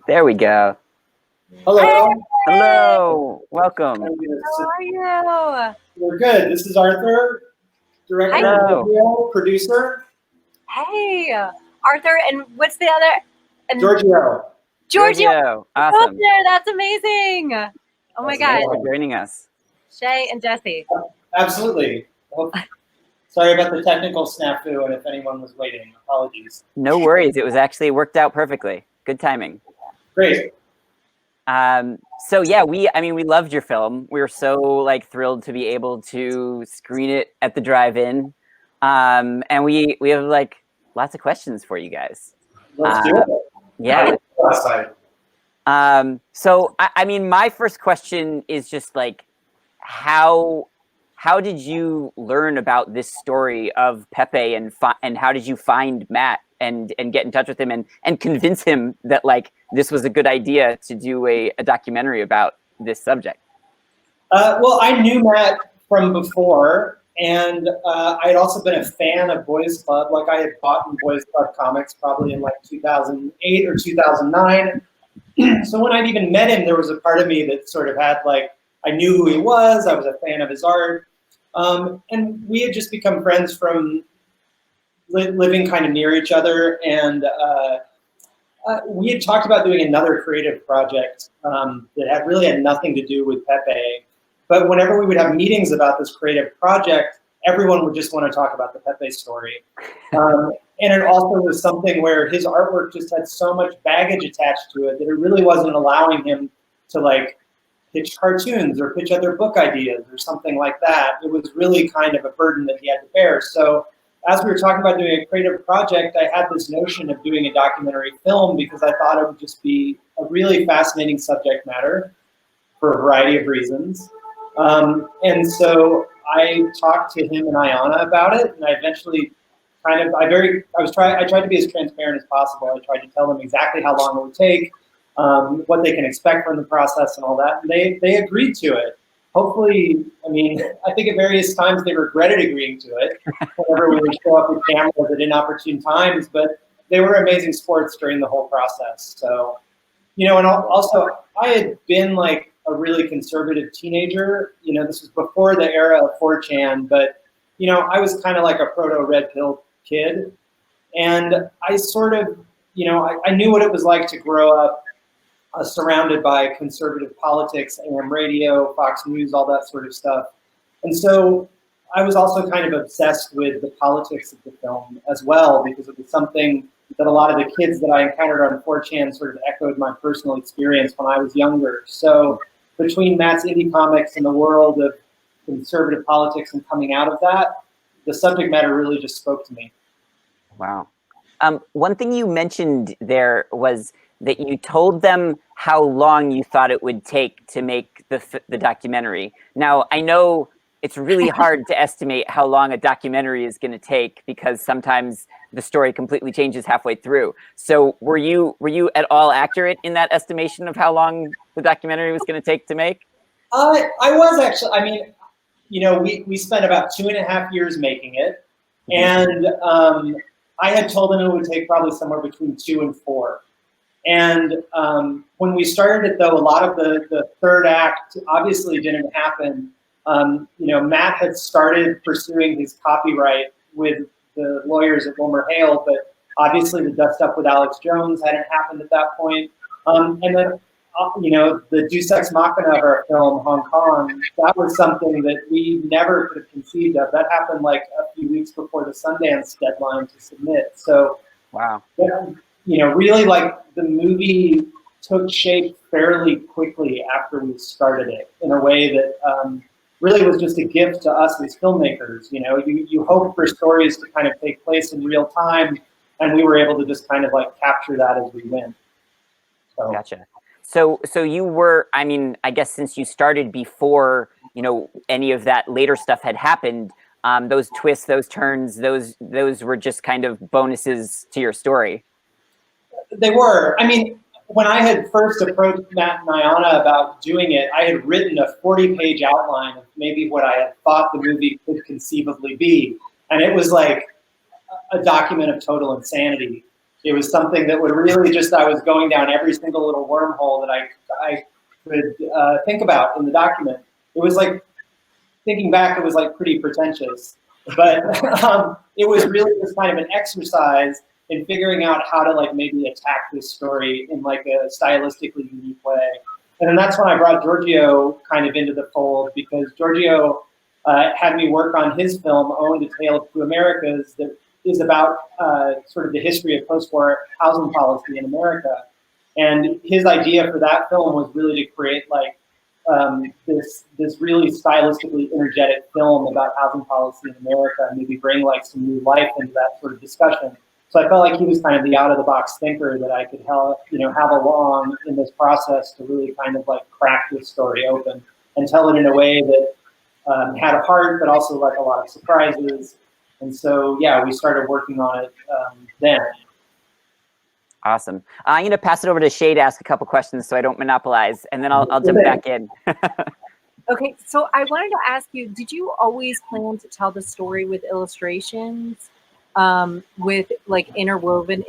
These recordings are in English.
There we go. Hello. Hello. Welcome. How are you? We're good. This is Arthur, director, Hello. video, producer. Hey, Arthur, and what's the other? And Giorgio. Giorgio. Awesome. There. That's amazing. Oh my That's God. Thanks for joining us. Shay and Jesse. Absolutely. Well, sorry about the technical snafu, and if anyone was waiting, apologies. No worries. It was actually worked out perfectly. Good timing. Great. So yeah, we loved your film. We were so thrilled to be able to screen it at the drive-in. And we have lots of questions for you guys. Let's do it. Yeah. Last time. So I mean, my first question is just how did you learn about this story of Pepe, and how did you find Matt and get in touch with him and convince him that this was a good idea to do a documentary about this subject? Well, I knew Matt from before, and I had also been a fan of Boys Club. I had bought in Boys Club comics probably in 2008 or 2009. So when I'd even met him, there was a part of me that sort of had I knew who he was. I was a fan of his art. And we had just become friends from living kind of near each other. And we had talked about doing another creative project that really had nothing to do with Pepe. But whenever we would have meetings about this creative project, everyone would just want to talk about the Pepe story. And it also was something where his artwork just had so much baggage attached to it that it really wasn't allowing him to pitch cartoons or pitch other book ideas or something like that. It was really kind of a burden that he had to bear. So as we were talking about doing a creative project, I had this notion of doing a documentary film because I thought it would just be a really fascinating subject matter for a variety of reasons. And so I talked to him and Ayana about it, and I eventually I tried to be as transparent as possible. I tried to tell them exactly how long it would take, what they can expect from the process and all that. And they agreed to it. Hopefully, I think at various times they regretted agreeing to it whenever we would show up with cameras at inopportune times, but they were amazing sports during the whole process. So, and also I had been a really conservative teenager. This was before the era of 4chan, but, I was kind of like a proto red pill kid. And I sort of, I knew what it was like to grow up surrounded by conservative politics, AM radio, Fox News, all that sort of stuff. And so I was also kind of obsessed with the politics of the film as well, because it was something that a lot of the kids that I encountered on 4chan sort of echoed my personal experience when I was younger. So between Matt's indie comics and the world of conservative politics and coming out of that, the subject matter really just spoke to me. Wow. One thing you mentioned there was that you told them how long you thought it would take to make the documentary. Now, I know it's really hard to estimate how long a documentary is going to take because sometimes the story completely changes halfway through. So were you at all accurate in that estimation of how long the documentary was going to take to make? I was actually. We spent about 2.5 years making it. And I had told them it would take probably somewhere between 2 and 4. And when we started it, though, a lot of the third act obviously didn't happen. Matt had started pursuing his copyright with the lawyers at WilmerHale, but obviously the dust up with Alex Jones hadn't happened at that point. And then, the Deus Ex Machina of our film, Hong Kong, that was something that we never could have conceived of. That happened a few weeks before the Sundance deadline to submit. So, wow. Really the movie took shape fairly quickly after we started it in a way that really was just a gift to us as filmmakers. You hope for stories to kind of take place in real time, and we were able to just kind of capture that as we went. So. Gotcha. So you were, I guess since you started before, any of that later stuff had happened, those twists, those turns, those were just kind of bonuses to your story. They were. When I had first approached Matt and Ayana about doing it, I had written a 40-page outline of maybe what I had thought the movie could conceivably be. And it was like a document of total insanity. It was something that would really just, I was going down every single little wormhole that I could think about in the document. It was like, thinking back, it was like pretty pretentious, but it was really just kind of an exercise in figuring out how to like maybe attack this story in like a stylistically unique way. And then that's when I brought Giorgio kind of into the fold, because Giorgio had me work on his film, Owned: A Tale of Two Americas, that is about sort of the history of post-war housing policy in America. And his idea for that film was really to create like this really stylistically energetic film about housing policy in America, and maybe bring like some new life into that sort of discussion. So I felt like he was kind of the out-of-the-box thinker that I could help, have along in this process to really kind of like crack this story open and tell it in a way that had a heart, but also like a lot of surprises. And so, yeah, we started working on it then. Awesome. I'm going to pass it over to Shea to ask a couple questions so I don't monopolize, and then I'll jump back in. Okay, so I wanted to ask you, did you always plan to tell the story with illustrations, with like interwoven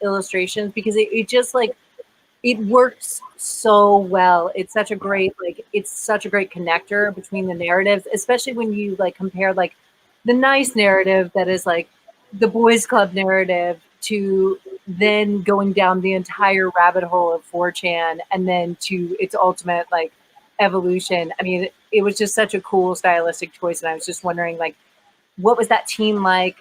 illustrations? Because it just like, it works so well. It's such a great, connector between the narratives, especially when you like compare like the nice narrative that is like the boys club narrative to then going down the entire rabbit hole of 4chan and then to its ultimate like evolution. I mean, it was just such a cool stylistic choice. And I was just wondering, like, what was that team like?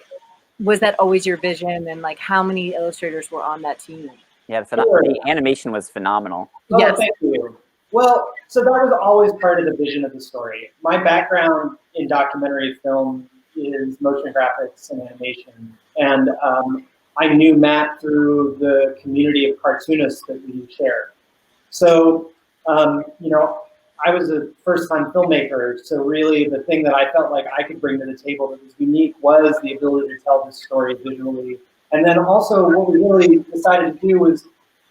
Was that always your vision? And like, how many illustrators were on that team? Yeah, the animation was phenomenal. Oh, yes. Thank you. Well, so that was always part of the vision of the story. My background in documentary film is motion graphics and animation. And I knew Matt through the community of cartoonists that we share. So, I was a first-time filmmaker, so really the thing that I felt like I could bring to the table that was unique was the ability to tell this story visually. And then also what we really decided to do was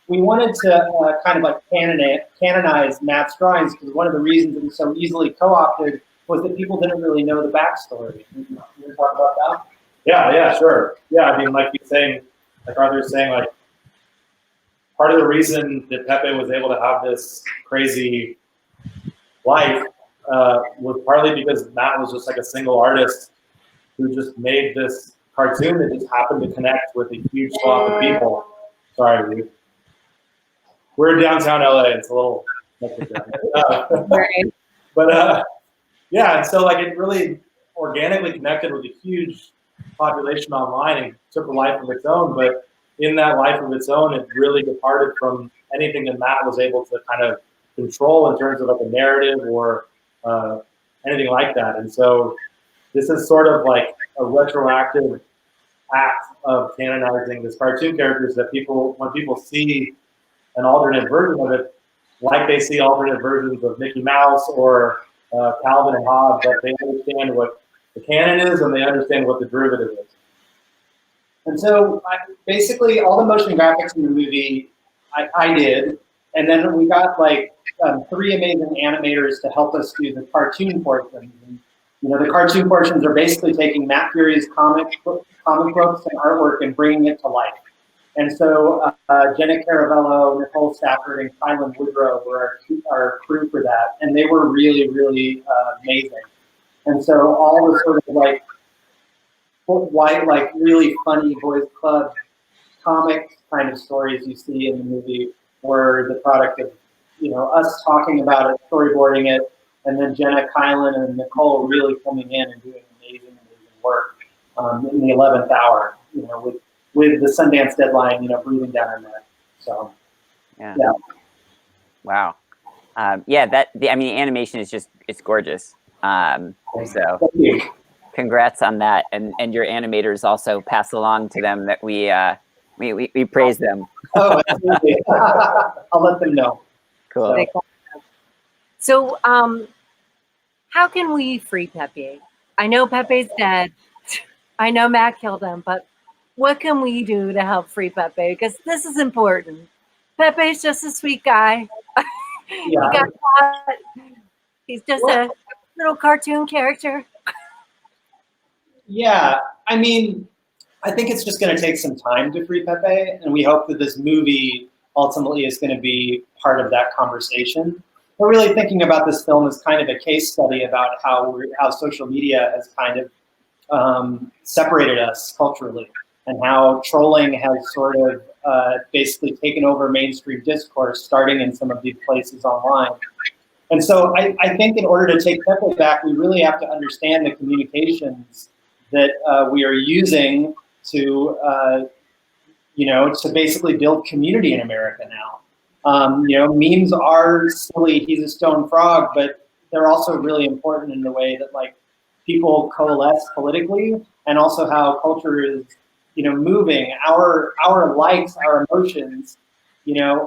we wanted to kind of like canonize Matt's drawings, because one of the reasons it was so easily co-opted was that people didn't really know the backstory. You want to talk about that? Yeah, sure. Yeah, I mean, like you're saying, like Arthur was saying, like part of the reason that Pepe was able to have this crazy life was partly because Matt was just like a single artist who just made this cartoon that just happened to connect with a huge swath of people. Sorry, we're in downtown LA. It's a little but yeah, and so like it really organically connected with a huge population online and took a life of its own. But in that life of its own, it really departed from anything that Matt was able to kind of control in terms of like a narrative or anything like that. And so this is sort of like a retroactive act of canonizing this cartoon characters that people, when people see an alternate version of it, like they see alternate versions of Mickey Mouse or Calvin and Hobbes, that they understand what the canon is and they understand what the derivative is. And so basically all the motion graphics in the movie I did, and then we got like 3 amazing animators to help us do the cartoon portions. And, the cartoon portions are basically taking Matt Fury's comic books and artwork and bringing it to life. And so Jenna Caravello, Nicole Stafford, and Kylan Woodrow were our crew for that, and they were really, really amazing. And so all the sort of like white, like really funny boys club comic kind of stories you see in the movie were the product of us talking about it, storyboarding it, and then Jenna, Kylan, and Nicole really coming in and doing amazing work in the 11th hour, with the Sundance deadline, breathing down our neck. So, yeah. Wow. The animation is it's gorgeous. So congrats on that. And your animators also pass along to them that we praise them. Oh, absolutely. I'll let them know. Cool. So, how can we free Pepe? I know Pepe's dead. I know Matt killed him, but what can we do to help free Pepe? Because this is important. Pepe's just a sweet guy. He got caught. He's just a little cartoon character. Yeah, I mean, I think it's just going to take some time to free Pepe, and we hope that this movie ultimately is going to be part of that conversation. We're really thinking about this film as kind of a case study about how social media has kind of separated us culturally, and how trolling has sort of basically taken over mainstream discourse, starting in some of these places online. And so I think in order to take Pepe back, we really have to understand the communications that we are using to, to basically build community in America now. Memes are silly, he's a stone frog, but they're also really important in the way that like people coalesce politically, and also how culture is, moving. Our likes, our emotions,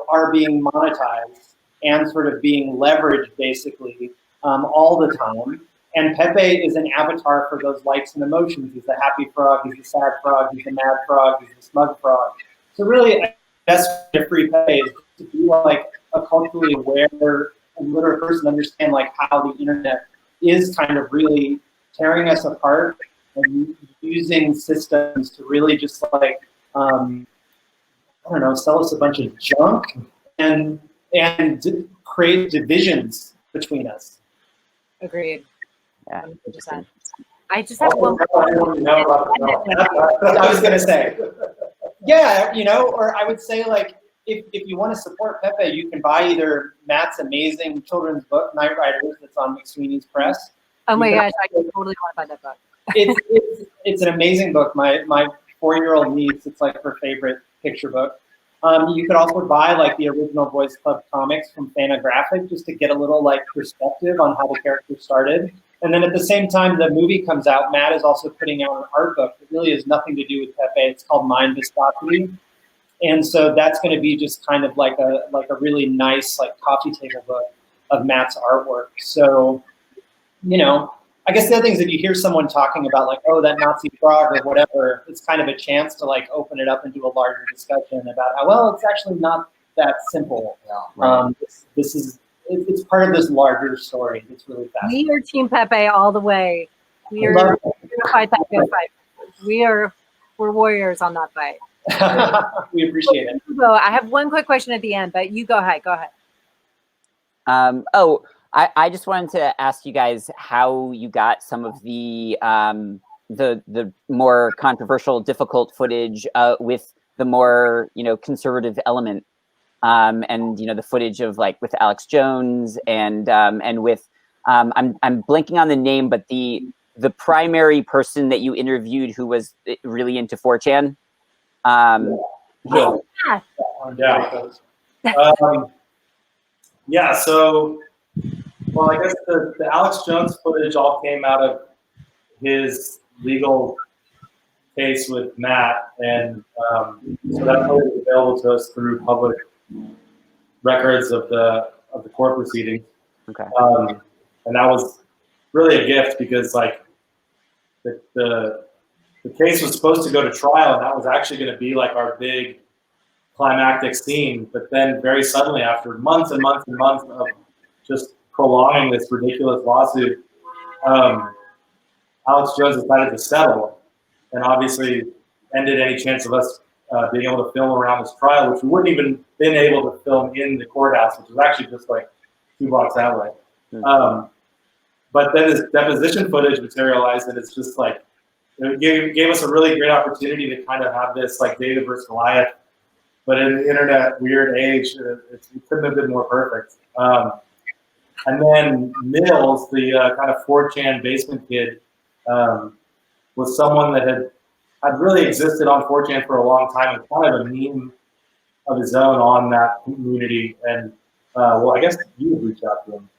are being monetized and sort of being leveraged basically all the time. And Pepe is an avatar for those likes and emotions. He's a happy frog, he's a sad frog, he's a mad frog, he's a smug frog. So really, the best way to free Pepe is to be like a culturally aware and literate person, understand like how the internet is kind of really tearing us apart, and using systems to really just like, sell us a bunch of junk and create divisions between us. Agreed. Yeah. 100%. I just have one. I was gonna say, yeah, or I would say like, if you want to support Pepe, you can buy either Matt's amazing children's book, Night Riders, that's on McSweeney's Press. Oh my gosh, I totally want to buy that book. It's an amazing book. My 4-year-old niece, it's like her favorite picture book. You could also buy like the original Boys Club comics from Fantagraphic, just to get a little like perspective on how the characters started. And then at the same time the movie comes out, Matt is also putting out an art book that really has nothing to do with Pepe. It's called Mind Viscosity. And so that's going to be just kind of like a really nice like coffee table book of Matt's artwork. So, I guess the other thing is if you hear someone talking about like, oh, that Nazi frog or whatever, it's kind of a chance to like open it up into a larger discussion about how, well, it's actually not that simple. Yeah, right. It's part of this larger story. It's really fascinating. We are Team Pepe all the way. We are going to fight that good fight. We're warriors on that fight. We appreciate it. So I have one quick question at the end, but you go ahead. Go ahead. I just wanted to ask you guys how you got some of the more controversial, difficult footage with the more conservative element, and the footage of like with Alex Jones and with I'm blanking on the name, but the primary person that you interviewed who was really into 4chan. So, well, I guess the Alex Jones footage all came out of his legal case with Matt, and so that footage is available to us through public records of the court proceedings. Okay. And that was really a gift because like the case was supposed to go to trial, and that was actually going to be like our big climactic scene. But then very suddenly, after months and months and months of just prolonging this ridiculous lawsuit, Alex Jones decided to settle, and obviously ended any chance of us being able to film around this trial, which we wouldn't even been able to film in the courthouse, which was actually just like 2 blocks that way. But then this deposition footage materialized, and it's just like, it gave us a really great opportunity to kind of have this like David versus Goliath, but in the internet weird age, it couldn't have been more perfect. And then Mills, the kind of 4chan basement kid, was someone that had really existed on 4chan for a long time, and kind of a meme of his own on that community. And well, I guess you would reach out to him.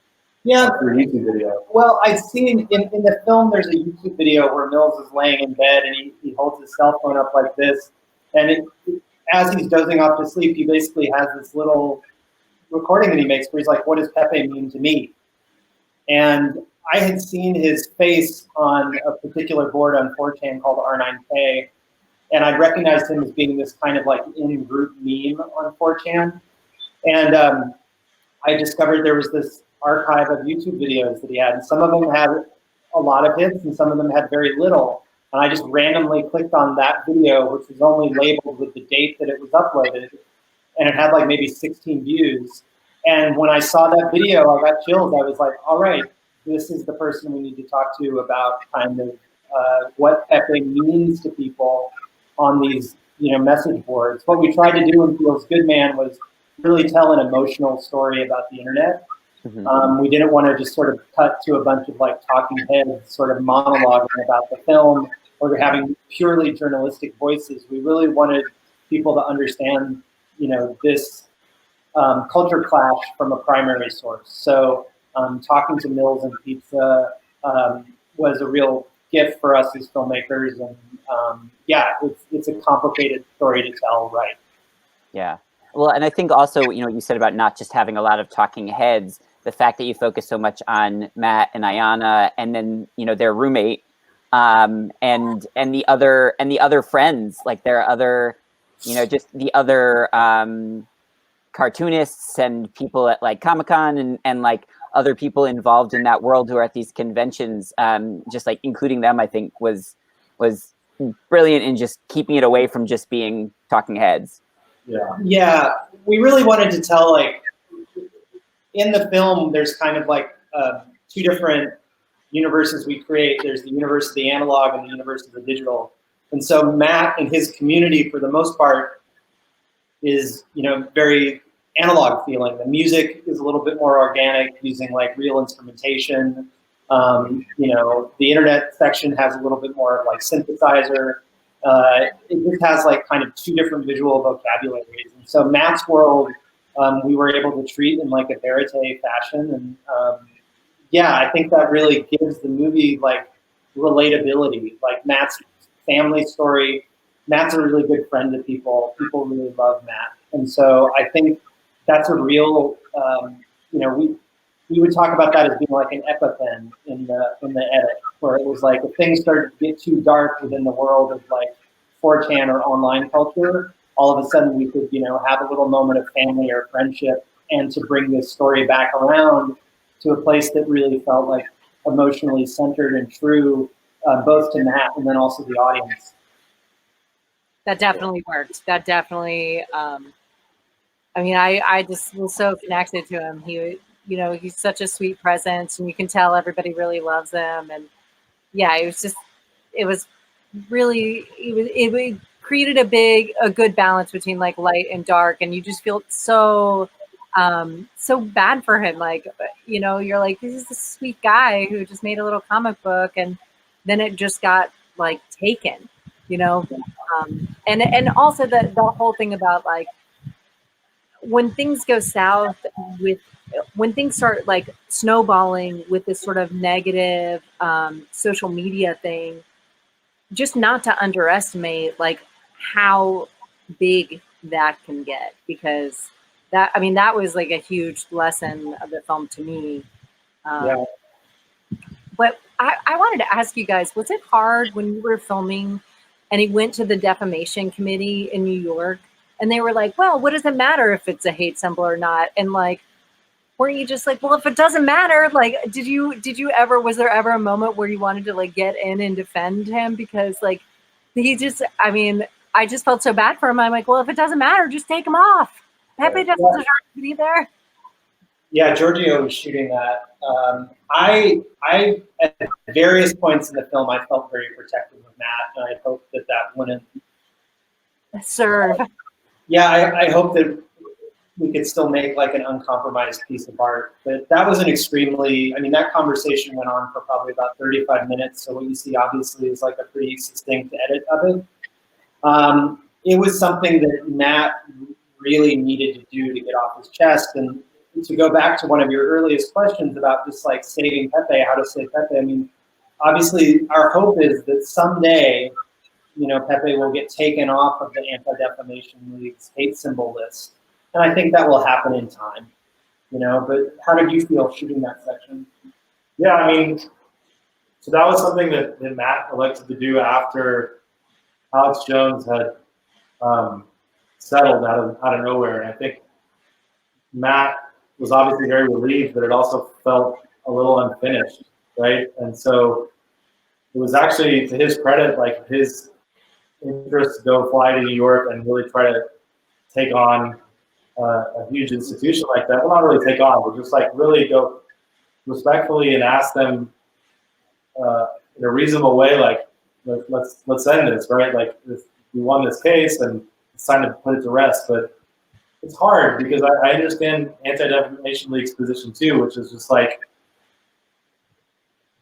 Yeah. Through a YouTube video. Well, I've seen in the film, there's a YouTube video where Mills is laying in bed and he holds his cell phone up like this. And as he's dozing off to sleep, he basically has this little recording that he makes where he's like, what does Pepe mean to me? And I had seen his face on a particular board on 4chan called R9K. And I recognized him as being this kind of like in-group meme on 4chan. And I discovered there was this archive of YouTube videos that he had. And some of them had a lot of hits and some of them had very little. and I just randomly clicked on that video, which was only labeled with the date that it was uploaded, and it had like maybe 16 views. And when I saw that video, I got chills. I was like, all right, this is the person we need to talk to about kind of what Pepe means to people on these, message boards. What we tried to do in Feels Good Man was really tell an emotional story about the internet. Mm-hmm. We didn't want to just sort of cut to a bunch of like talking heads sort of monologuing about the film or having purely journalistic voices. We really wanted people to understand, this culture clash from a primary source. So talking to Mills and Pizza was a real gift for us as filmmakers. And yeah, it's a complicated story to tell, right? Yeah. Well, and I think also, what you said about not just having a lot of talking heads, the fact that you focus so much on Matt and Ayana, and then their roommate, and the other friends, like their other, just the other cartoonists and people at like Comic-Con and like other people involved in that world who are at these conventions, just like including them, I think was brilliant in just keeping it away from just being talking heads. Yeah, we really wanted to tell, like, in the film, there's kind of like two different universes we create. There's the universe of the analog and the universe of the digital. And so Matt and his community, for the most part, is, very analog feeling. The music is a little bit more organic, using like real instrumentation. The internet section has a little bit more of like synthesizer. It just has like kind of two different visual vocabularies. And so Matt's world, we were able to treat in like a verite fashion. And yeah, I think that really gives the movie like relatability, like Matt's family story. Matt's a really good friend to people. People really love Matt. And so I think that's a real, we would talk about that as being like an EpiPen in the edit, where it was like if things started to get too dark within the world of like 4chan or online culture, all of a sudden we could, have a little moment of family or friendship, and to bring this story back around to a place that really felt like emotionally centered and true, both to Matt and then also the audience. That definitely worked. That definitely, I just was so connected to him. He's such a sweet presence, and you can tell everybody really loves him. And yeah, it created a good balance between like light and dark, and you just feel so bad for him. Like, you're like, this is a sweet guy who just made a little comic book, and then it just got like taken, and also the whole thing about like when things go south when things start like snowballing with this sort of negative social media thing, just not to underestimate like how big that can get, because that was like a huge lesson of the film to me. Yeah. But I wanted to ask you guys, was it hard when you were filming and he went to the defamation committee in New York and they were like, well, what does it matter if it's a hate symbol or not? And like, weren't you just like, well, if it doesn't matter, like, was there ever a moment where you wanted to like get in and defend him? Because like, I just felt so bad for him. I'm like, well, if it doesn't matter, just take him off. Pepe doesn't deserve to be there. Yeah, Giorgio was shooting that. I at various points in the film, I felt very protective of Matt, and I hoped that wouldn't serve. Yeah, I hope that we could still make like an uncompromised piece of art. But that was that conversation went on for probably about 35 minutes. So what you see obviously is like a pretty succinct edit of it. It was something that Matt really needed to do to get off his chest. And to go back to one of your earliest questions about just like saving Pepe, how to save Pepe, obviously our hope is that someday, Pepe will get taken off of the Anti-Defamation League's hate symbol list. And I think that will happen in time, but how did you feel shooting that section? Yeah, so that was something that Matt elected to do after Alex Jones had settled out of nowhere. And I think Matt was obviously very relieved, but it also felt a little unfinished, right? And so it was actually, to his credit, like his interest to go fly to New York and really try to take on a huge institution like that. Well, not really take on, but just like really go respectfully and ask them in a reasonable way, like, let's end this, right? Like, if we won this case and it's time to put it to rest. But it's hard because I understand Anti-Defamation League's position too, which is just like,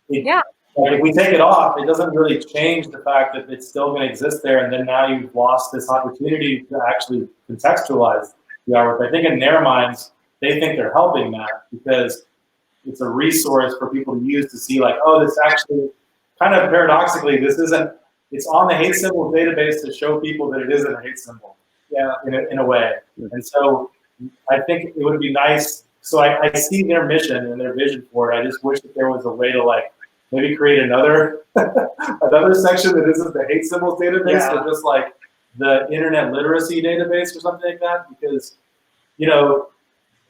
Yeah. like if we take it off, it doesn't really change the fact that it's still going to exist there, and then now you've lost this opportunity to actually contextualize the artwork. I think in their minds, they think they're helping that because it's a resource for people to use to see like, oh, this actually, kind of paradoxically, this isn't, it's on the hate symbols database to show people that it isn't a hate symbol, yeah, in a way. And so I think it would be nice, so I see their mission and their vision for it. I just wish that there was a way to like, maybe create another another section that isn't the hate symbols database, but just like the internet literacy database or something like that, because, you know,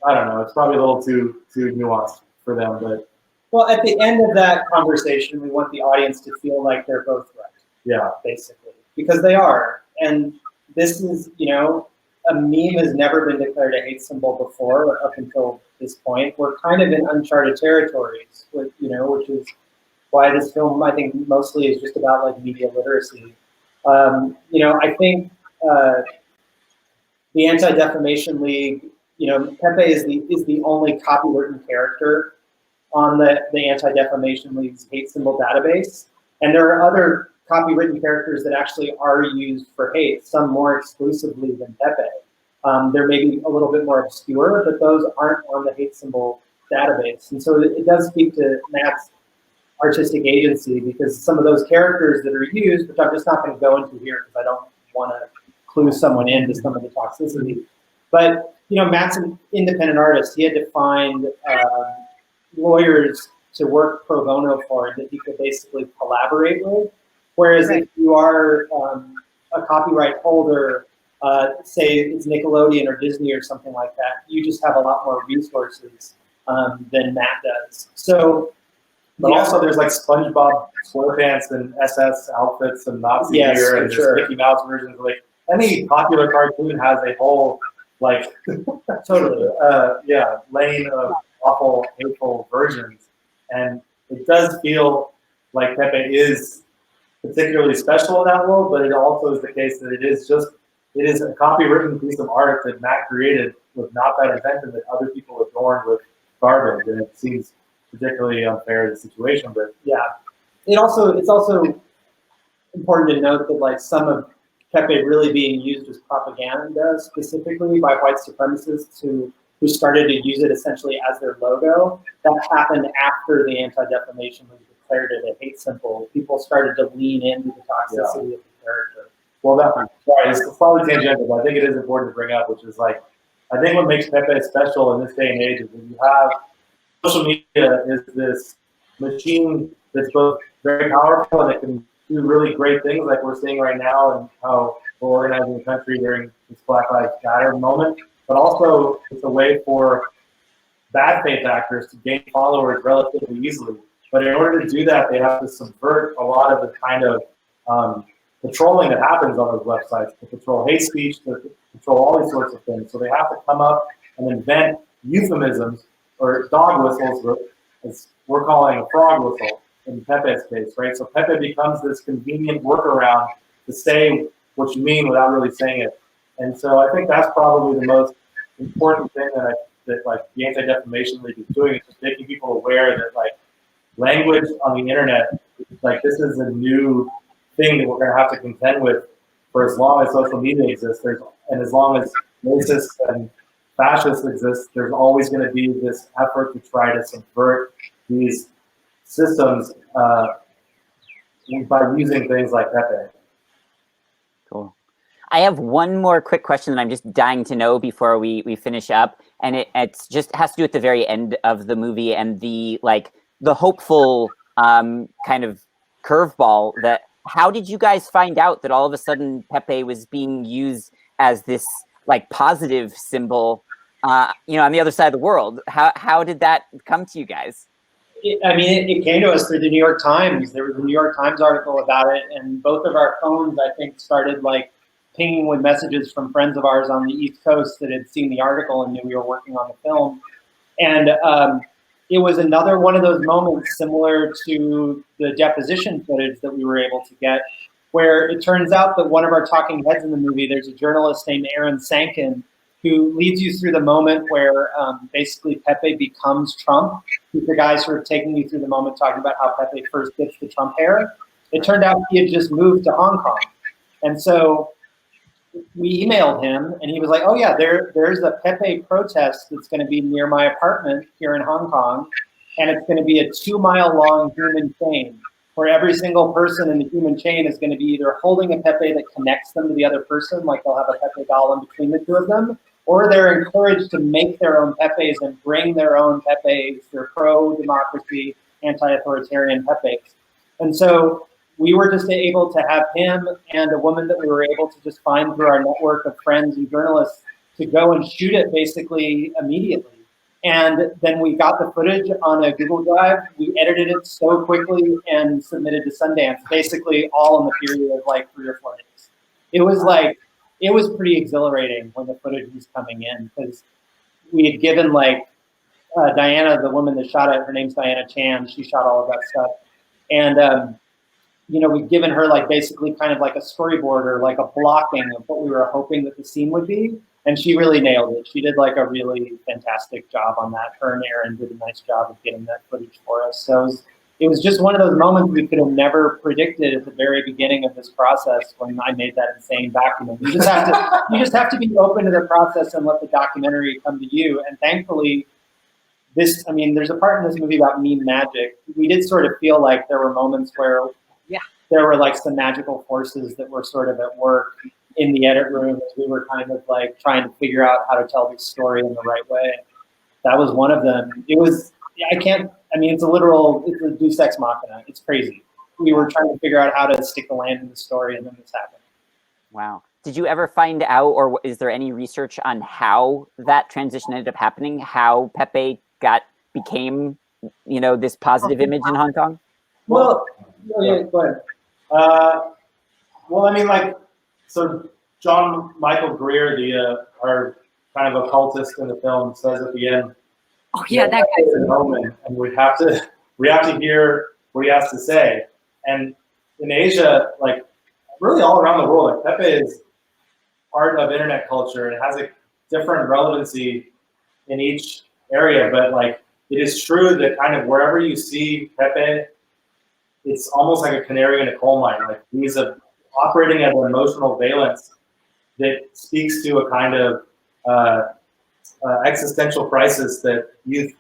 I don't know, it's probably a little too nuanced for them, but. Well, at the end of that conversation, we want the audience to feel like they're both right. Yeah. Basically, because they are. And this is, you know, a meme has never been declared a hate symbol before up until this point. We're kind of in uncharted territories, with, you know, which is why this film, I think, mostly is just about like media literacy. You know, I think the Anti-Defamation League, you know, Pepe is the only copywritten character on the Anti-Defamation League's hate symbol database. And there are other copywritten characters that actually are used for hate, some more exclusively than Pepe. They're maybe a little bit more obscure, but those aren't on the hate symbol database. And so it does speak to Matt's artistic agency, because some of those characters that are used, which I'm just not going to go into here because I don't want to clue someone into some of the toxicity. But, you know, Matt's an independent artist. He had to find lawyers to work pro bono for that he could basically collaborate with. Whereas if you are a copyright holder, say it's Nickelodeon or Disney or something like that, you just have a lot more resources than Matt does. So, but also there's like SpongeBob SquarePants and SS outfits and Nazi gear and there's Mickey Mouse versions. Like any popular cartoon has a whole like totally lane of awful, hateful versions, and it does feel like Pepe is particularly special in that world, but it also is the case that it is a copywritten piece of art that Matt created with not that intention, that other people adorned with garbage, and it seems particularly unfair to the situation. But yeah, it's also important to note that like some of Pepe really being used as propaganda specifically by white supremacists who started to use it essentially as their logo. That happened after the Anti-Defamation League declared it a hate symbol. People started to lean into the toxicity of the character. Well, it's probably tangential, but I think it is important to bring up, which is like, I think what makes Pepe special in this day and age is that you have social media is this machine that's both very powerful and it can do really great things like we're seeing right now and how we're organizing the country during this Black Lives Matter moment. But also it's a way for bad faith actors to gain followers relatively easily. But in order to do that, they have to subvert a lot of the kind of patrolling that happens on those websites, to control hate speech, to control all these sorts of things. So they have to come up and invent euphemisms or dog whistles, as we're calling a frog whistle in Pepe's case, right? So Pepe becomes this convenient workaround to say what you mean without really saying it. And so I think that's probably the most important thing that like the Anti-Defamation League is doing, is just making people aware that like language on the internet, like this is a new thing that we're going to have to contend with for as long as social media exists. And as long as racists and fascists exist, there's always going to be this effort to try to subvert these systems by using things like Pepe. Cool. I have one more quick question that I'm just dying to know before we finish up, and it's just has to do at the very end of the movie and the hopeful kind of curveball that. How did you guys find out that all of a sudden Pepe was being used as this like positive symbol, you know, on the other side of the world? How did that come to you guys? It came to us through the New York Times. There was a New York Times article about it, and both of our phones, I think, started like pinging with messages from friends of ours on the East Coast that had seen the article and knew we were working on the film. And it was another one of those moments similar to the deposition footage that we were able to get, where it turns out that one of our talking heads in the movie, there's a journalist named Aaron Sankin, who leads you through the moment where basically Pepe becomes Trump. He's the guy sort of taking you through the moment, talking about how Pepe first gets the Trump hair. It turned out he had just moved to Hong Kong. And so we emailed him, and he was like, oh yeah, there's a Pepe protest that's going to be near my apartment here in Hong Kong, and it's going to be a 2-mile long human chain, where every single person in the human chain is going to be either holding a Pepe that connects them to the other person, like they'll have a Pepe doll in between the two of them, or they're encouraged to make their own Pepes and bring their own Pepes. They're pro-democracy, anti-authoritarian Pepes. And so we were just able to have him and a woman that we were able to just find through our network of friends and journalists to go and shoot it basically immediately. And then we got the footage on a Google Drive. We edited it so quickly and submitted to Sundance, basically all in the period of like 3 or 4 days. It was pretty exhilarating when the footage was coming in, because we had given like Diana, the woman that shot it, her name's Diana Chan, she shot all of that stuff. And we'd given her like basically kind of like a storyboard or like a blocking of what we were hoping that the scene would be. And she really nailed it. She did like a really fantastic job on that. Her and Aaron did a nice job of getting that footage for us. So it was just one of those moments we could have never predicted at the very beginning of this process when I made that insane document. You just have to be open to the process and let the documentary come to you. And thankfully, there's a part in this movie about meme magic. We did sort of feel like there were moments where there were like some magical forces that were sort of at work in the edit room as we were kind of like trying to figure out how to tell this story in the right way. That was one of them. It's a deus ex machina. It's crazy. We were trying to figure out how to stick the land in the story, and then this happened. Wow. Did you ever find out, or is there any research on how that transition ended up happening? How Pepe became, this positive image in Hong Kong? Well, yeah, go ahead. So John Michael Greer, our kind of occultist in the film, says at the end, oh yeah, that guy's a moment, and we have to hear what he has to say. And in Asia, like really all around the world, like Pepe is part of internet culture, and it has a different relevancy in each area. But like it is true that kind of wherever you see Pepe, it's almost like a canary in a coal mine. Like he's operating at an emotional valence that speaks to a kind of existential crisis that youth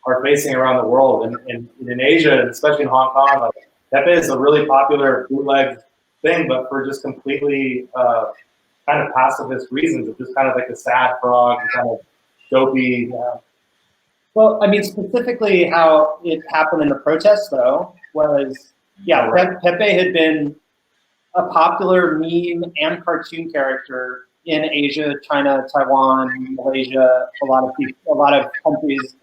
are facing around the world. And in Asia, and especially in Hong Kong, like, Pepe is a really popular bootleg thing, but for just completely kind of pacifist reasons. It's just kind of like a sad frog, kind of dopey. Well, specifically how it happened in the protests, though, was, Pepe had been a popular meme and cartoon character in Asia, China, Taiwan, Malaysia, a lot of countries,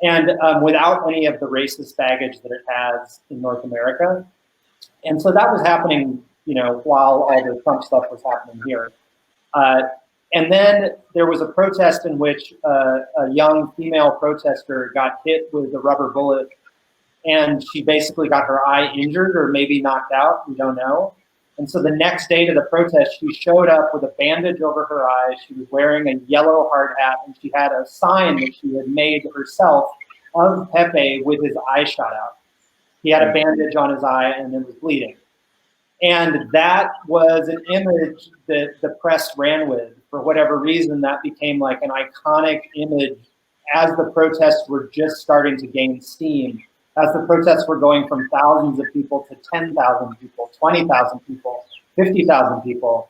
and without any of the racist baggage that it has in North America. And so that was happening, while all the Trump stuff was happening here. And then there was a protest in which a young female protester got hit with a rubber bullet, and she basically got her eye injured or maybe knocked out, we don't know. And so the next day to the protest, she showed up with a bandage over her eyes. She was wearing a yellow hard hat, and she had a sign that she had made herself of Pepe with his eye shot out. He had a bandage on his eye and it was bleeding. And that was an image that the press ran with. For whatever reason, that became like an iconic image as the protests were just starting to gain steam. As the protests were going from thousands of people to 10,000 people, 20,000 people, 50,000 people.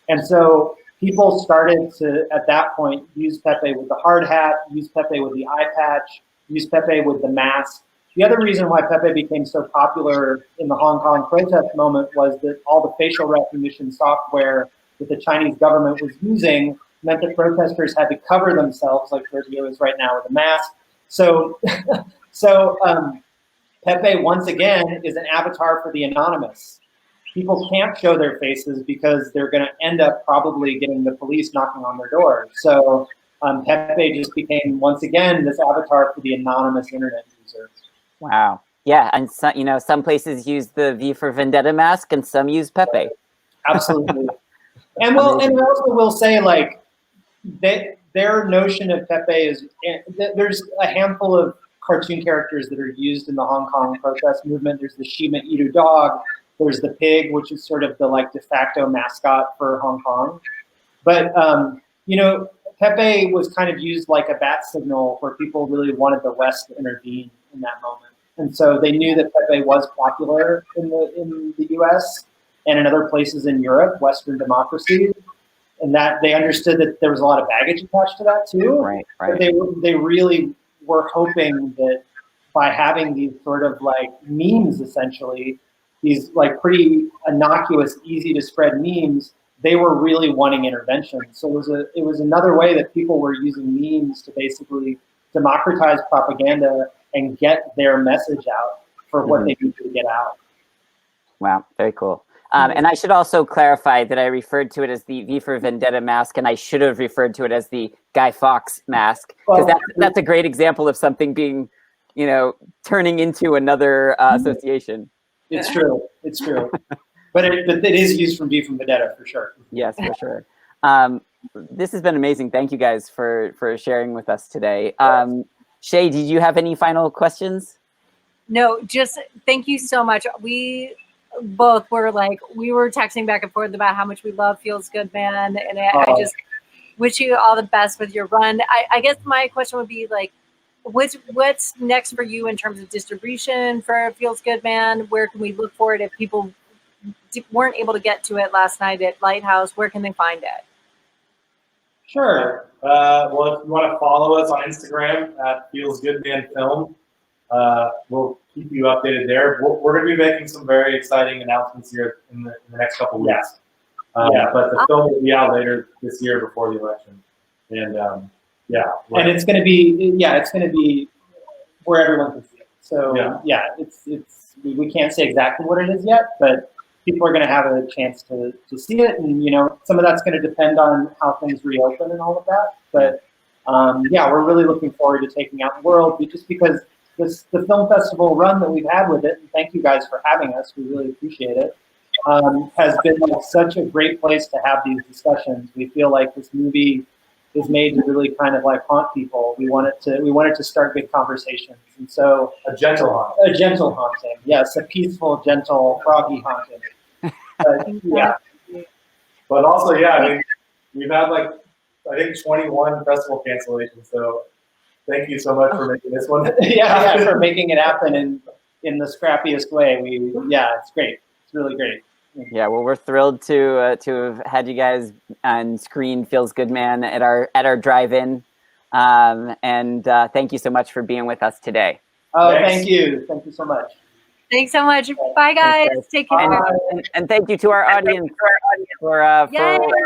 And so people started to, at that point, use Pepe with the hard hat, use Pepe with the eye patch, use Pepe with the mask. The other reason why Pepe became so popular in the Hong Kong protest moment was that all the facial recognition software that the Chinese government was using meant that protesters had to cover themselves, like Giorgio is right now, with a mask. So Pepe, once again, is an avatar for the anonymous. People can't show their faces because they're going to end up probably getting the police knocking on their door. So Pepe just became, once again, this avatar for the anonymous internet user. Wow. Yeah, and some places use the V for Vendetta mask, and some use Pepe. Absolutely. And I also will say, like, their notion of Pepe is, there's a handful of cartoon characters that are used in the Hong Kong protest movement. There's the Shima Inu dog. There's the pig, which is sort of the like de facto mascot for Hong Kong. But, Pepe was kind of used like a bat signal where people really wanted the West to intervene in that moment. And so they knew that Pepe was popular in the US and in other places in Europe, Western democracies, and that they understood that there was a lot of baggage attached to that too. Right. But they really were hoping that by having these sort of like memes, essentially, these like pretty innocuous, easy to spread memes, they were really wanting intervention. So it was another way that people were using memes to basically democratize propaganda and get their message out for what they needed to get out. Wow, very cool. And I should also clarify that I referred to it as the V for Vendetta mask, and I should have referred to it as the Guy Fawkes mask, because that's a great example of something being, turning into another association. It's true. It's true. But it is used from V for Vendetta for sure. Yes, for sure. This has been amazing. Thank you guys for sharing with us today. Shea, did you have any final questions? No, just thank you so much. We both were like, we were texting back and forth about how much we love Feels Good Man. And I just wish you all the best with your run. I guess my question would be like, what's next for you in terms of distribution for Feels Good Man? Where can we look for it if people weren't able to get to it last night at Lighthouse? Where can they find it? Sure. Well, if you want to follow us on Instagram at Feels Good Man Film, we'll keep you updated there. We're going to be making some very exciting announcements here in the next couple of weeks. But the film will be out later this year before the election. And and it's going to be where everyone can see it. So we can't say exactly what it is yet, but people are going to have a chance to see it, and some of that's going to depend on how things reopen and all of that. But we're really looking forward to taking out the world, just because the film festival run that we've had with it, and thank you guys for having us, we really appreciate it, has been like such a great place to have these discussions. We feel like this movie is made to really kind of like haunt people. We wanted to start good conversations, and so a gentle haunting. A gentle haunting, yes, a peaceful, gentle, froggy haunting. But also, I mean, we've had like I think 21 festival cancellations. So thank you so much for making this one. For making it happen in the scrappiest way. It's great. It's really great. Yeah, well, we're thrilled to have had you guys on screen Feels Good Man at our drive-in, and thank you so much for being with us today. Thank you so much. Thanks so much. Bye, guys. Take care. And thank you to our audience for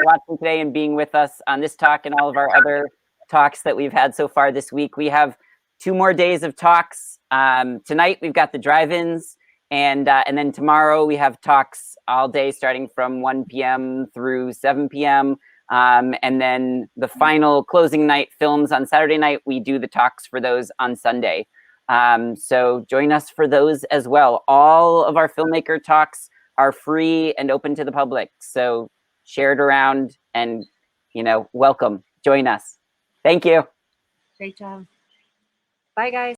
watching today and being with us on this talk and all of our other talks that we've had so far this week. We have 2 more days of talks. Tonight we've got the drive-ins, and then tomorrow we have talks all day starting from 1 p.m. through 7 p.m. And then the final closing night films on Saturday night. We do the talks for those on Sunday. So join us for those as well. All of our filmmaker talks are free and open to the public. So share it around and, welcome. Join us. Thank you. Great job. Bye, guys.